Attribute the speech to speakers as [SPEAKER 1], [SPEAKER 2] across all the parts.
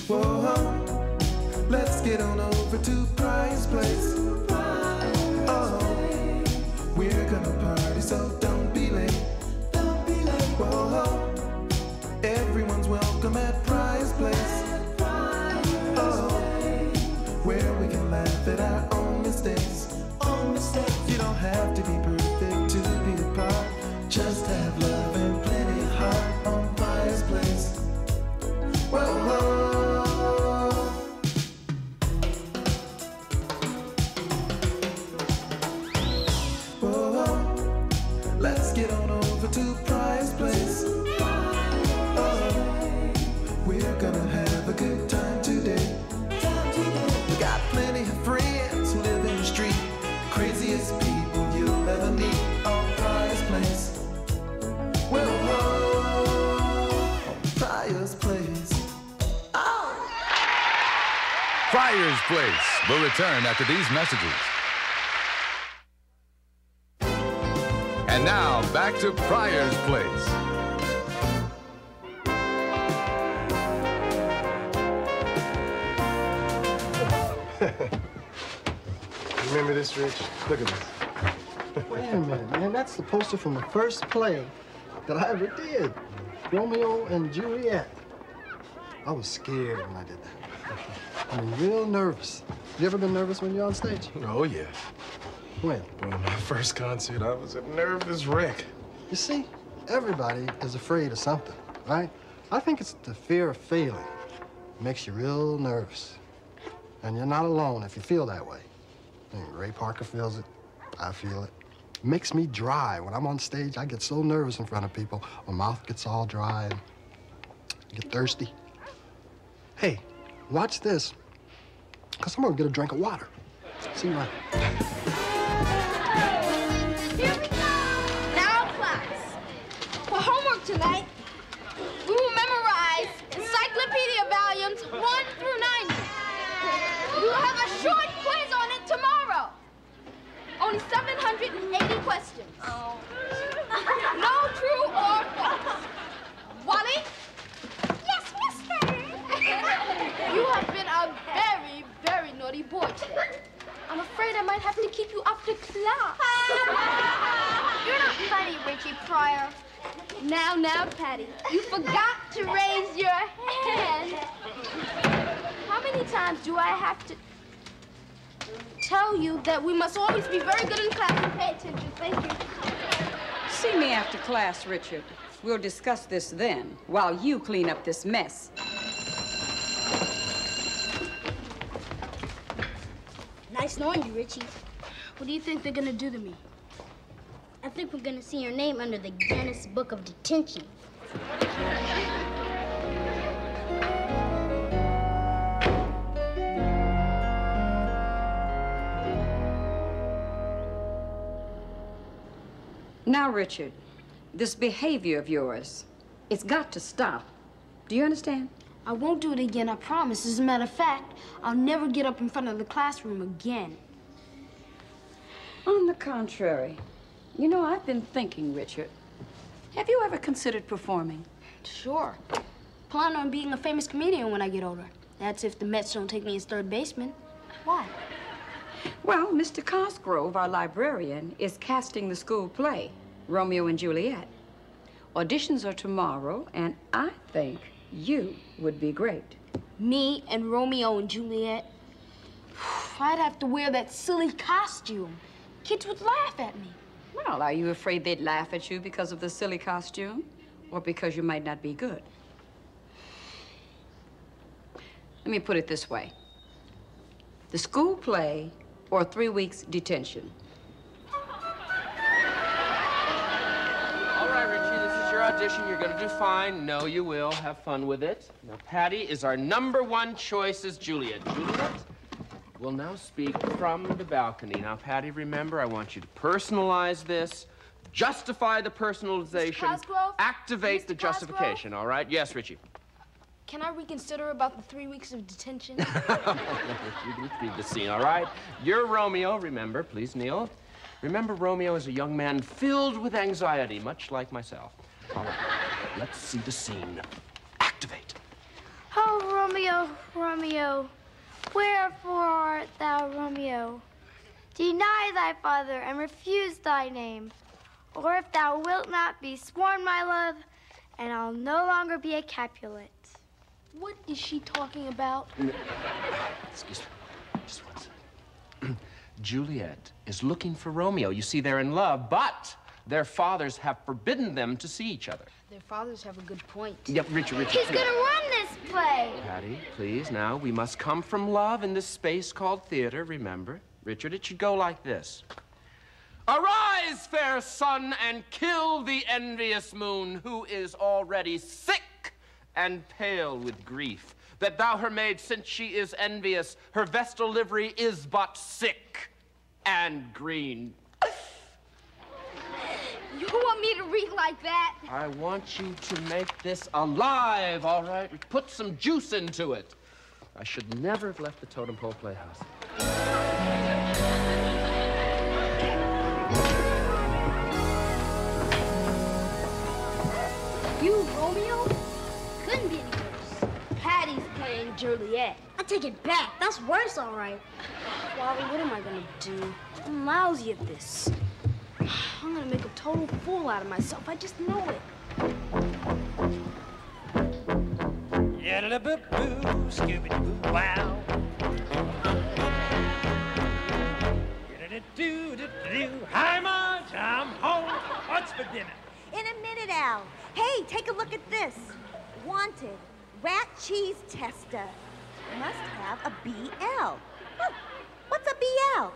[SPEAKER 1] Whoa, let's get on over to Pryor's place. Oh, we're gonna party, so don't be late. Whoa, everyone's welcome at Pryor's place. Oh, where we can laugh at our own mistakes. You don't have to be perfect to be a part. Just have love and plenty of heart on Pryor's place. Whoa. Let's get on over to Pryor's place. Oh, we're gonna have a good time today. We got plenty of friends who live in the street. Craziest people you'll ever meet on Pryor's place. Whoa, Pryor's place. Oh.
[SPEAKER 2] Pryor's Place will return after these messages. And now, back to Pryor's Place.
[SPEAKER 3] Remember this, Rich? Look at this.
[SPEAKER 4] Wait a minute, man. That's the poster from the first play that I ever did. Romeo and Juliet. I was scared when I did that. I mean, real nervous. You ever been nervous when you're on stage?
[SPEAKER 3] Oh, yeah.
[SPEAKER 4] When?
[SPEAKER 3] Well, my first concert, I was a nervous wreck.
[SPEAKER 4] You see, everybody is afraid of something, right? I think it's the fear of failing. It makes you real nervous. And you're not alone if you feel that way. I mean, Ray Parker feels it. I feel it. It makes me dry. When I'm on stage, I get so nervous in front of people. My mouth gets all dry and I get thirsty. Hey, watch this, because I'm gonna get a drink of water. See you later.
[SPEAKER 5] Here we go! Now, class, for homework tonight, we will memorize encyclopedia volumes 1 through 90. We will have a short quiz on it tomorrow. Only 780 questions. Oh. No true or false. Wally?
[SPEAKER 6] Yes, mister.
[SPEAKER 5] You have been a very, very naughty boy today. I'm afraid I might have to keep you after class.
[SPEAKER 6] You're not funny, Richard Pryor.
[SPEAKER 5] Now, Patty, you forgot to raise your hand. How many times do I have to tell you that we must always be very good in class and pay attention? Thank you.
[SPEAKER 7] See me after class, Richard. We'll discuss this then, while you clean up this mess.
[SPEAKER 6] Nice knowing you, Richie. What do you think they're gonna do to me? I think we're gonna see your name under the Guinness Book of Detention.
[SPEAKER 7] Now, Richard, this behavior of yours, it's got to stop. Do you understand?
[SPEAKER 5] I won't do it again, I promise. As a matter of fact, I'll never get up in front of the classroom again.
[SPEAKER 7] On the contrary. You know, I've been thinking, Richard. Have you ever considered performing?
[SPEAKER 5] Sure. Plan on being a famous comedian when I get older. That's if the Mets don't take me as third baseman. Why?
[SPEAKER 7] Well, Mr. Cosgrove, our librarian, is casting the school play, Romeo and Juliet. Auditions are tomorrow, and I think you would be great.
[SPEAKER 5] Me and Romeo and Juliet? I'd have to wear that silly costume. Kids would laugh at me.
[SPEAKER 7] Well, are you afraid they'd laugh at you because of the silly costume, or because you might not be good? Let me put it this way. The school play or 3 weeks detention.
[SPEAKER 8] All right, Richie, this is your audition. You're gonna do fine. No, you will. Have fun with it. Now, Patty is our #1 choice as Juliet. Juliet will now speak from the balcony. Now, Patty, remember, I want you to personalize this, justify the personalization,
[SPEAKER 5] Mr. Cosgrove?
[SPEAKER 8] activate
[SPEAKER 5] Mr.
[SPEAKER 8] the justification, all right? Yes, Richie.
[SPEAKER 5] Can I reconsider about the 3 weeks of detention?
[SPEAKER 8] You can read the scene, all right? You're Romeo, remember. Please kneel. Remember, Romeo is a young man filled with anxiety, much like myself. All right, let's see the scene. Activate.
[SPEAKER 5] Oh, Romeo, Romeo, wherefore art thou, Romeo? Deny thy father and refuse thy name. Or if thou wilt not be sworn, my love, and I'll no longer be a Capulet.
[SPEAKER 6] What is she talking about?
[SPEAKER 8] Excuse me. Just one second. Juliet is looking for Romeo. You see, they're in love, but their fathers have forbidden them to see each other.
[SPEAKER 6] Their fathers have a good point.
[SPEAKER 8] Yep, Richard.
[SPEAKER 5] He's gonna run this play.
[SPEAKER 8] Patty, please, now, we must come from love in this space called theater, remember? Richard, it should go like this. Arise, fair sun, and kill the envious moon, who is already sick and pale with grief. That thou her maid, since she is envious, her vestal livery is but sick and green.
[SPEAKER 5] You want me to read like that?
[SPEAKER 8] I want you to make this alive, all right? Put some juice into it. I should never have left the Totem Pole Playhouse.
[SPEAKER 6] You, Romeo? Couldn't be any worse. Patty's playing Juliet. I take it back. That's worse, all right. Wally, what am I gonna do? I'm lousy at this. I'm gonna make a total fool out of myself. I just know it.
[SPEAKER 9] Yaddle-a-boo-boo, scooby-doo, wow. Yaddle-a-doo-doo-doo. Hi, Marge, I'm home. What's for dinner?
[SPEAKER 10] In a minute, Al. Hey, take a look at this. Wanted, rat cheese tester. Must have a BL. Huh. What's a BL?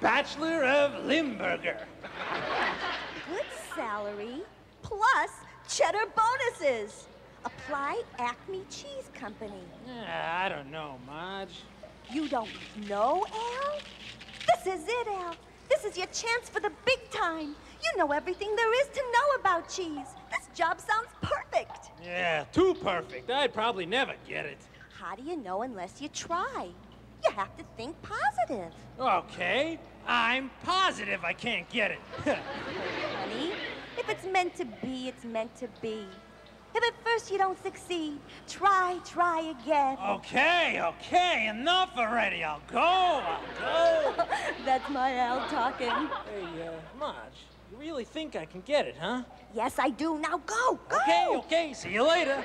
[SPEAKER 9] Bachelor of Limburger.
[SPEAKER 10] Good salary, plus cheddar bonuses. Apply Acme Cheese Company.
[SPEAKER 9] I don't know, Marge.
[SPEAKER 10] You don't know, Al? This is it, Al. This is your chance for the big time. You know everything there is to know about cheese. This job sounds perfect.
[SPEAKER 9] Yeah, too perfect. I'd probably never get it.
[SPEAKER 10] How do you know unless you try? You have to think positive.
[SPEAKER 9] Okay, I'm positive I can't get it.
[SPEAKER 10] Honey, if it's meant to be, it's meant to be. If at first you don't succeed, try again.
[SPEAKER 9] Okay, enough already. I'll go.
[SPEAKER 10] That's my Al talking.
[SPEAKER 9] Hey, Marge, you really think I can get it, huh?
[SPEAKER 10] Yes, I do. Now go.
[SPEAKER 9] Okay, see you later.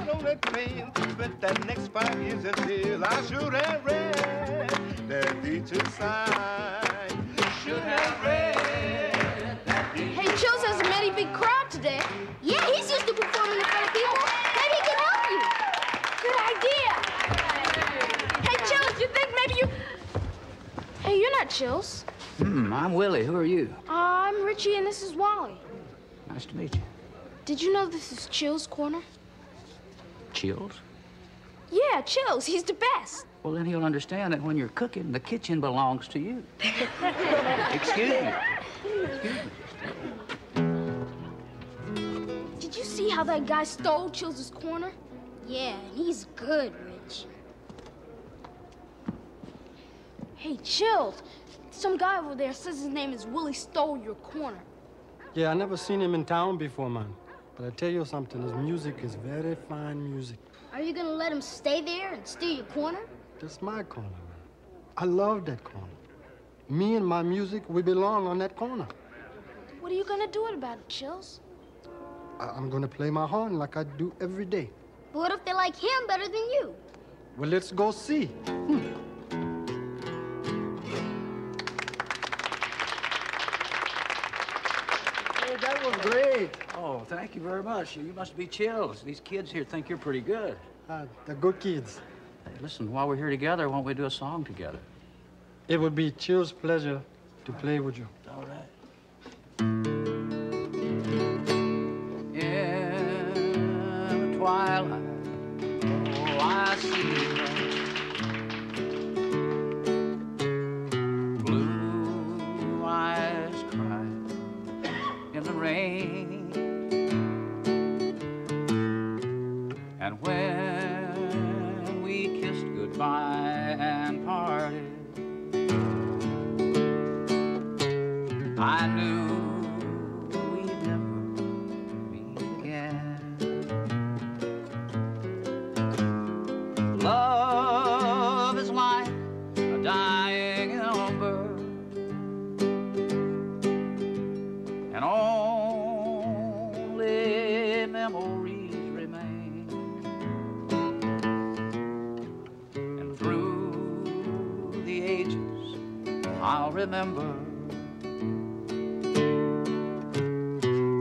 [SPEAKER 1] Don't let me but that next 5 years until I should have read that teacher's sign. Should have read that teacher's
[SPEAKER 5] Hey, Chills has a mighty big crowd today. Yeah, he's used to performing in front of people. Maybe he can help you. Good idea. Hey, Chills, you think maybe you... Hey, you're not Chills.
[SPEAKER 11] I'm Willie. Who are you?
[SPEAKER 5] I'm Richie, and this is Wally.
[SPEAKER 11] Nice to meet you.
[SPEAKER 5] Did you know this is Chill's corner?
[SPEAKER 11] Chills?
[SPEAKER 5] Yeah, Chills. He's the best.
[SPEAKER 11] Well, then he'll understand that when you're cooking, the kitchen belongs to you. Excuse me.
[SPEAKER 5] Did you see how that guy stole Chills' corner?
[SPEAKER 6] Yeah, he's good, Rich.
[SPEAKER 5] Hey, Chills. Some guy over there says his name is Willie stole your corner.
[SPEAKER 4] Yeah, I never seen him in town before, man. But I tell you something, his music is very fine music.
[SPEAKER 6] Are you gonna let him stay there and steal your corner?
[SPEAKER 4] That's my corner, man. I love that corner. Me and my music, we belong on that corner.
[SPEAKER 5] What are you gonna do about it, Chills?
[SPEAKER 4] I'm gonna play my horn like I do every day.
[SPEAKER 6] But what if they like him better than you?
[SPEAKER 4] Well, let's go see.
[SPEAKER 11] That was great. Oh, thank you very much. You must be Chills. These kids here think you're pretty good.
[SPEAKER 4] They're good kids.
[SPEAKER 11] Hey, listen, while we're here together, why don't we do a song together?
[SPEAKER 4] It would be Chill's pleasure to play with you.
[SPEAKER 11] All right. In the twilight, oh, I see blue eyes cry in the rain. And when we kissed goodbye and parted, I knew we'd never meet again. memories remain. And through the ages, I'll remember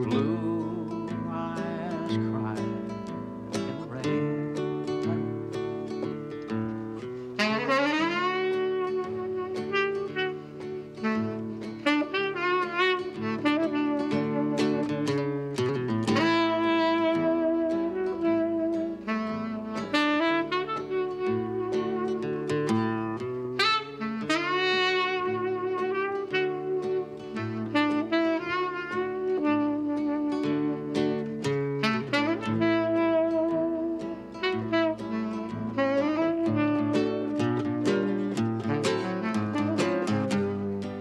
[SPEAKER 11] blue eyes crying in the rain.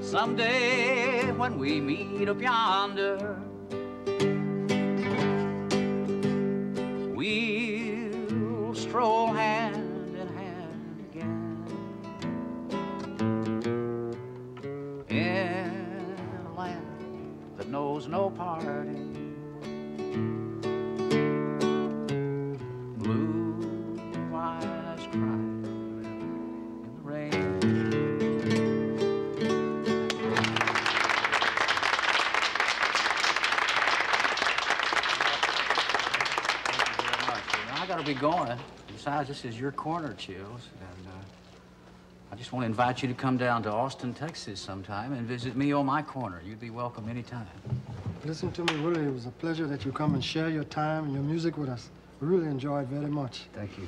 [SPEAKER 11] Someday when we meet up yonder, we'll stroll hand in hand again in a land that knows no parting. Blue eyes cry in the rain. I gotta be going. Besides, this is your corner, Chills, and I just want to invite you to come down to Austin, Texas sometime and visit me on my corner. You'd be welcome anytime.
[SPEAKER 4] Listen to me, Willie. It was a pleasure that you come and share your time and your music with us. We really enjoyed very much.
[SPEAKER 11] Thank you.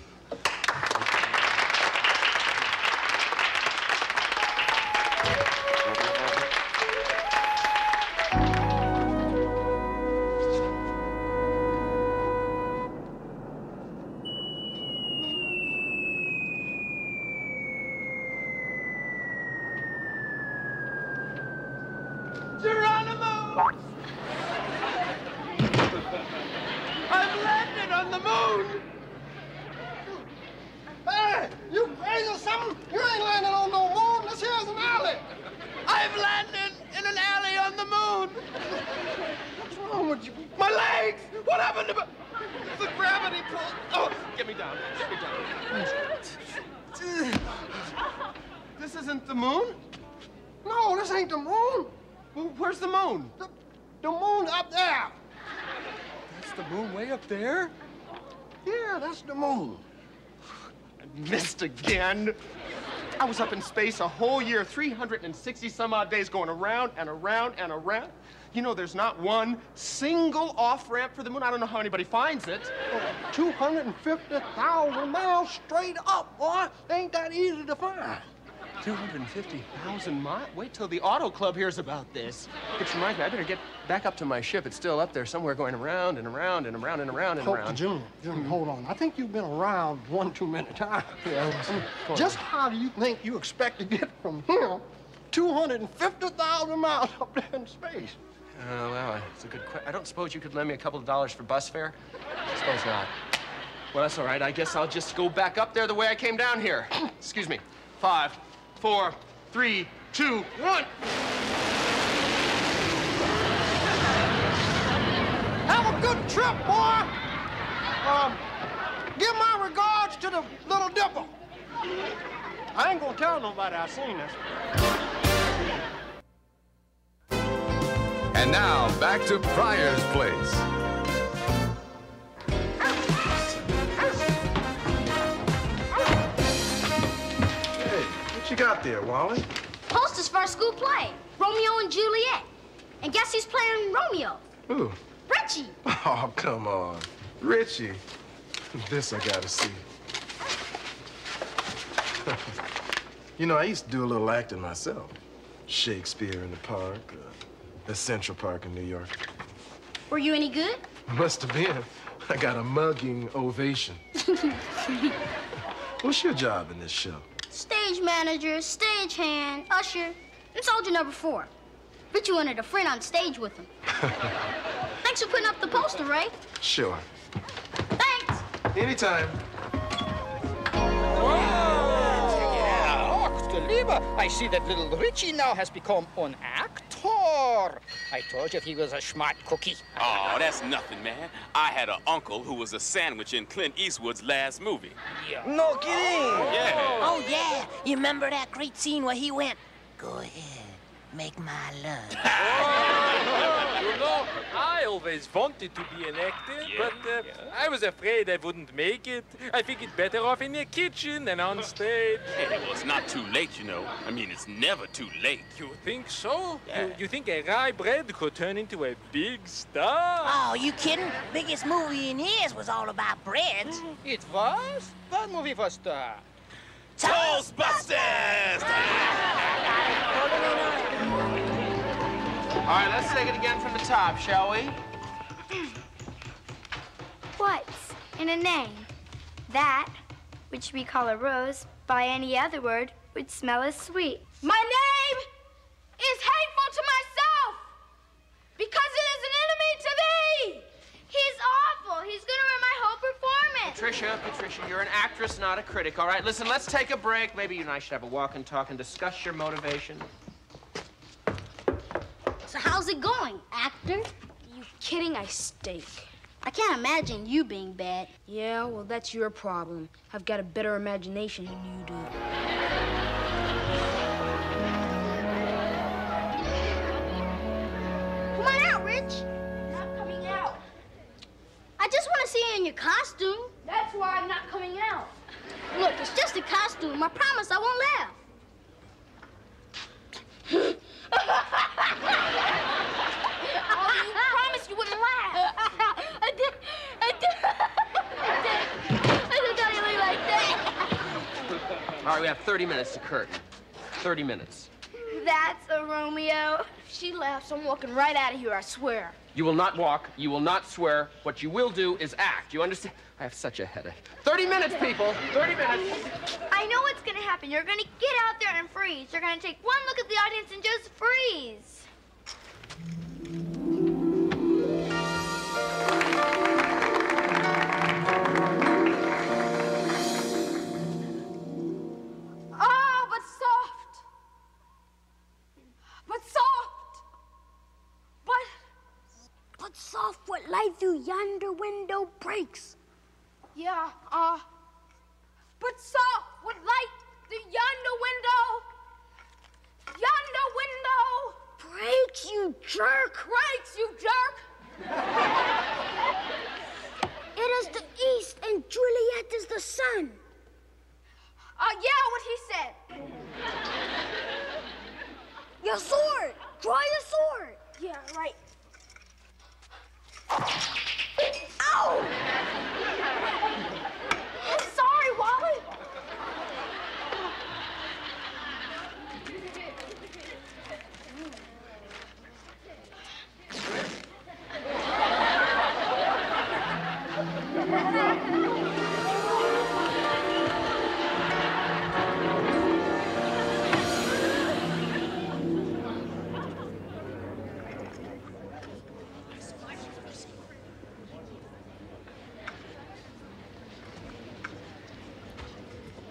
[SPEAKER 9] I've landed on the moon!
[SPEAKER 4] Hey, you crazy or something? You ain't landing on no moon. This here's an alley.
[SPEAKER 9] I've landed in an alley on the moon!
[SPEAKER 4] What's wrong with you?
[SPEAKER 9] My legs! What happened to my... The gravity pull... Oh, get me down. Get me down. This isn't the moon?
[SPEAKER 4] No, this ain't the moon.
[SPEAKER 9] Well, where's the moon?
[SPEAKER 4] The moon up there.
[SPEAKER 9] That's the moon way up there?
[SPEAKER 4] Yeah, that's the moon.
[SPEAKER 9] I missed again. I was up in space a whole year, 360 some odd days going around and around and around. You know, there's not one single off-ramp for the moon. I don't know how anybody finds it.
[SPEAKER 4] 250,000 miles straight up, boy. Ain't that easy to find.
[SPEAKER 9] 250,000 miles? Wait till the auto club hears about this. Which reminds me, I better get back up to my ship. It's still up there somewhere going around and around and around and around and around.
[SPEAKER 4] Junior, hold on. I think you've been around one too many times. Just how do you think you expect to get from here 250,000 miles up there in space?
[SPEAKER 9] Well, it's a good question. I don't suppose you could lend me a couple of dollars for bus fare? I suppose not. Well, that's all right. I guess I'll just go back up there the way I came down here. Excuse me. 5, 4, 3, 2, 1.
[SPEAKER 4] Have a good trip, boy. Give my regards to the Little Dipper. I ain't gonna tell nobody I seen this.
[SPEAKER 2] And now, back to Pryor's Place.
[SPEAKER 3] Hey, what you got there, Wally?
[SPEAKER 5] Posters for our school play, Romeo and Juliet. And guess who's playing Romeo?
[SPEAKER 3] Who?
[SPEAKER 5] Richie.
[SPEAKER 3] Oh, come on. Richie. This I gotta see. You know, I used to do a little acting myself. Shakespeare in the Park, at Central Park in New York.
[SPEAKER 5] Were you any good?
[SPEAKER 3] Must have been. I got a mugging ovation. What's your job in this show?
[SPEAKER 5] Stage manager, stagehand, usher, and soldier number 4. Richie wanted a friend on stage with him. Thanks for putting up the poster, Ray.
[SPEAKER 3] Sure.
[SPEAKER 5] Thanks.
[SPEAKER 3] Anytime.
[SPEAKER 12] I see that little Richie now has become an actor. sure. I told you he was a smart cookie.
[SPEAKER 13] Oh, that's nothing, man. I had an uncle who was a sandwich in Clint Eastwood's last movie.
[SPEAKER 12] Yeah.
[SPEAKER 14] No kidding.
[SPEAKER 13] Yeah.
[SPEAKER 14] Oh, yeah. You remember that great scene where he went, "Go ahead, make my love."
[SPEAKER 15] You know, I always wanted to be an actor, but I was afraid I wouldn't make it. I figured better off in the kitchen than on stage.
[SPEAKER 13] Hey, well, it's not too late, you know. I mean, it's never too late.
[SPEAKER 15] You think so?
[SPEAKER 13] Yeah.
[SPEAKER 15] You think a rye bread could turn into a big star?
[SPEAKER 14] Oh, you kidding? Biggest movie in years was all about breads.
[SPEAKER 12] It was? What movie was that?
[SPEAKER 13] Toastbusters!
[SPEAKER 8] All right, let's take it again from the top, shall we?
[SPEAKER 5] What's in a name? That, which we call a rose, by any other word, would smell as sweet. My name is hateful to myself because it is an enemy to thee. He's awful. He's gonna ruin my whole performance.
[SPEAKER 8] Patricia, you're an actress, not a critic, all right? Listen, let's take a break. Maybe you and I should have a walk and talk and discuss your motivation.
[SPEAKER 6] So how's it going, actor?
[SPEAKER 5] You kidding? I stink.
[SPEAKER 6] I can't imagine you being bad.
[SPEAKER 5] Yeah, well, that's your problem. I've got a better imagination than you do.
[SPEAKER 6] Come on out, Rich.
[SPEAKER 5] Not coming out.
[SPEAKER 6] I just want to see you in your costume.
[SPEAKER 5] That's why I'm not coming out.
[SPEAKER 6] Look, it's just a costume. I promise I won't laugh.
[SPEAKER 5] Oh, you promised you wouldn't laugh.
[SPEAKER 6] I did not really like that.
[SPEAKER 8] All right, we have 30 minutes to curtain. 30 minutes.
[SPEAKER 5] That's a Romeo. If she laughs, I'm walking right out of here, I swear.
[SPEAKER 8] You will not walk. You will not swear. What you will do is act. You understand? I have such a headache. 30 minutes, people. 30 minutes.
[SPEAKER 5] I know what's gonna happen. You're gonna get out there and freeze. You're gonna take one look at the audience and just freeze. Oh, but soft. But soft.
[SPEAKER 6] But soft what light through yonder window breaks.
[SPEAKER 5] Yeah, but soft would light the yonder window. Yonder window.
[SPEAKER 6] Breaks, you jerk.
[SPEAKER 5] Breaks, you jerk.
[SPEAKER 6] It is the east and Juliet is the sun.
[SPEAKER 5] Yeah, what he said.
[SPEAKER 6] Your sword. Draw your sword.
[SPEAKER 5] Yeah, right.
[SPEAKER 6] Ow!
[SPEAKER 5] Sorry, Wally.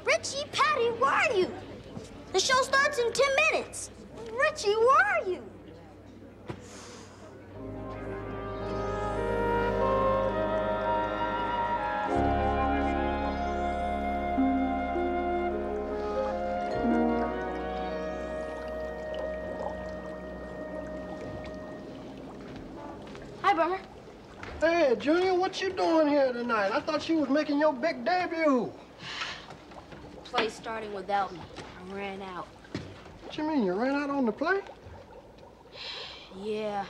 [SPEAKER 6] Richie, Patty, where are you? The show starts in 10 minutes. Richie, where are you?
[SPEAKER 5] Hi, Bummer.
[SPEAKER 4] Hey, Junior, what you doing here tonight? I thought you was making your big debut.
[SPEAKER 5] Play starting without me. I ran out.
[SPEAKER 4] What you mean, you ran out on the play?
[SPEAKER 5] Yeah.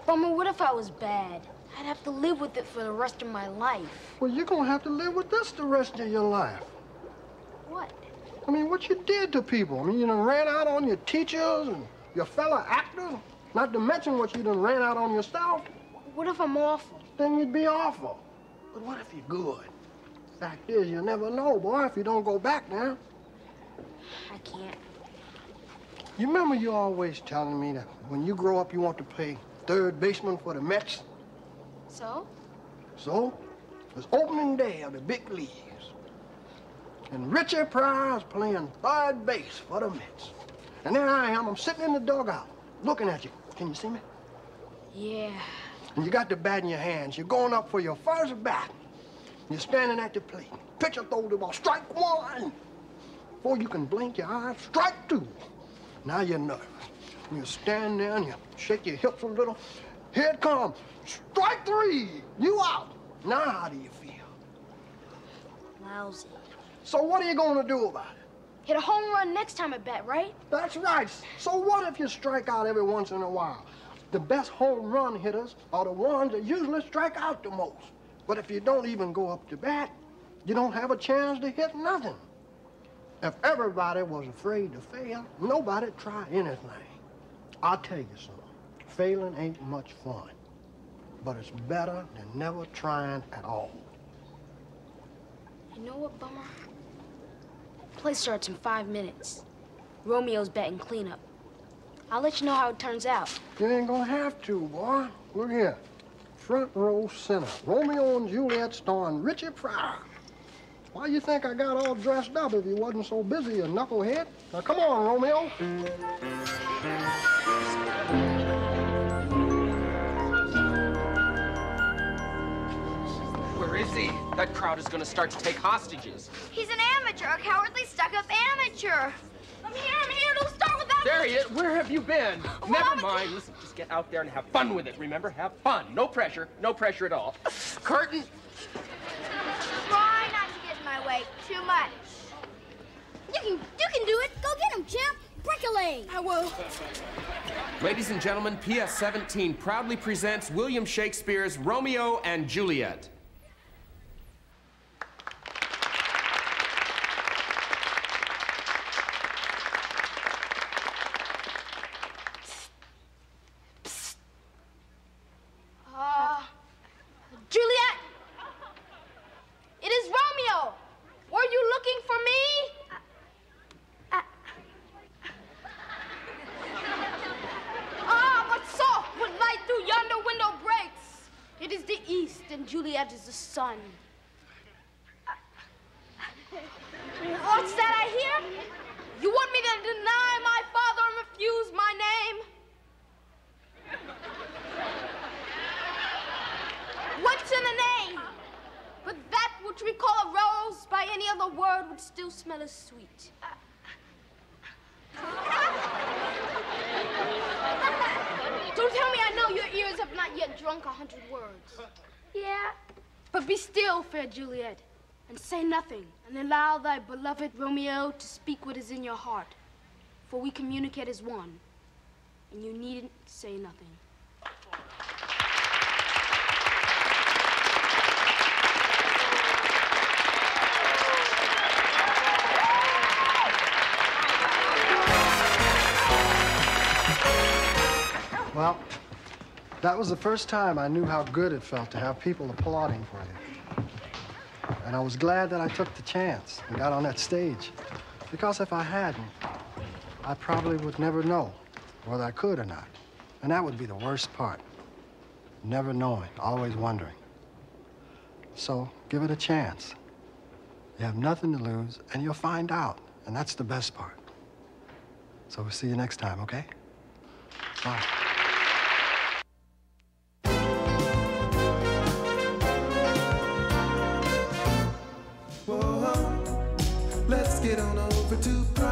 [SPEAKER 5] Bummer, what if I was bad? I'd have to live with it for the rest of my life.
[SPEAKER 4] Well, you're gonna have to live with this the rest of your life.
[SPEAKER 5] What?
[SPEAKER 4] I mean, what you did to people. I mean, you done ran out on your teachers and your fellow actors, not to mention what you done ran out on yourself.
[SPEAKER 5] What if I'm awful?
[SPEAKER 4] Then you'd be awful. But what if you're good? Fact is, you'll never know, boy, if you don't go back now.
[SPEAKER 5] I can't.
[SPEAKER 4] You remember you always telling me that when you grow up, you want to play third baseman for the Mets?
[SPEAKER 5] So?
[SPEAKER 4] So, it was opening day of the big leagues. And Richard Pryor is playing third base for the Mets. And there I am, I'm sitting in the dugout, looking at you. Can you see me?
[SPEAKER 7] Yeah.
[SPEAKER 4] And you got the bat in your hands. You're going up for your first bat. You're standing at the plate. Pitcher throws the ball. Strike one. Before you can blink your eyes, strike two. Now you're nervous. You stand there and you shake your hips a little. Here it comes. Strike three. You out. Now how do you feel?
[SPEAKER 6] Lousy.
[SPEAKER 4] So what are you going to do about it?
[SPEAKER 5] Hit a home run next time at bat, right?
[SPEAKER 4] That's right. So what if you strike out every once in a while? The best home run hitters are the ones that usually strike out the most. But if you don't even go up to bat, you don't have a chance to hit nothing. If everybody was afraid to fail, nobody'd try anything. I'll tell you something. Failing ain't much fun. But it's better than never trying at all.
[SPEAKER 5] You know what, Bummer? Play starts in 5 minutes. Romeo's batting cleanup. I'll let you know how it turns out.
[SPEAKER 4] You ain't gonna have to, boy. Look here. Front row center. Romeo and Juliet starring Richard Pryor. Why you think I got all dressed up if you wasn't so busy, you knucklehead? Now, come on, Romeo.
[SPEAKER 8] Where is he? That crowd is gonna start to take hostages.
[SPEAKER 5] He's an amateur, a cowardly, stuck-up amateur. I'm here, don't start with that.
[SPEAKER 8] There he is. Where have you been? Never mind. Listen, just get out there and have fun with it, remember? Have fun. No pressure at all. Curtain.
[SPEAKER 5] Try not to get in my way too much.
[SPEAKER 6] You can do it. Go get him, champ. Break a leg.
[SPEAKER 5] I will.
[SPEAKER 8] Ladies and gentlemen, PS 17 proudly presents William Shakespeare's Romeo and Juliet.
[SPEAKER 5] Juliet! It is Romeo! Were you looking for me? But soft would light through yonder window breaks. It is the east, and Juliet is the sun. What's that I hear? You want me to deny my father and refuse my name? What's in a name? But that which we call a rose by any other word would still smell as sweet. Don't tell me I know your ears have not yet drunk 100 words. Yeah. But be still, fair Juliet, and say nothing, and allow thy beloved Romeo to speak what is in your heart. For we communicate as one, and you needn't say nothing.
[SPEAKER 4] Well, that was the first time I knew how good it felt to have people applauding for you. And I was glad that I took the chance and got on that stage. Because if I hadn't, I probably would never know whether I could or not. And that would be the worst part. Never knowing, always wondering. So give it a chance. You have nothing to lose, and you'll find out. And that's the best part. So we'll see you next time, okay? Bye.
[SPEAKER 1] Let's get on over to Pryors.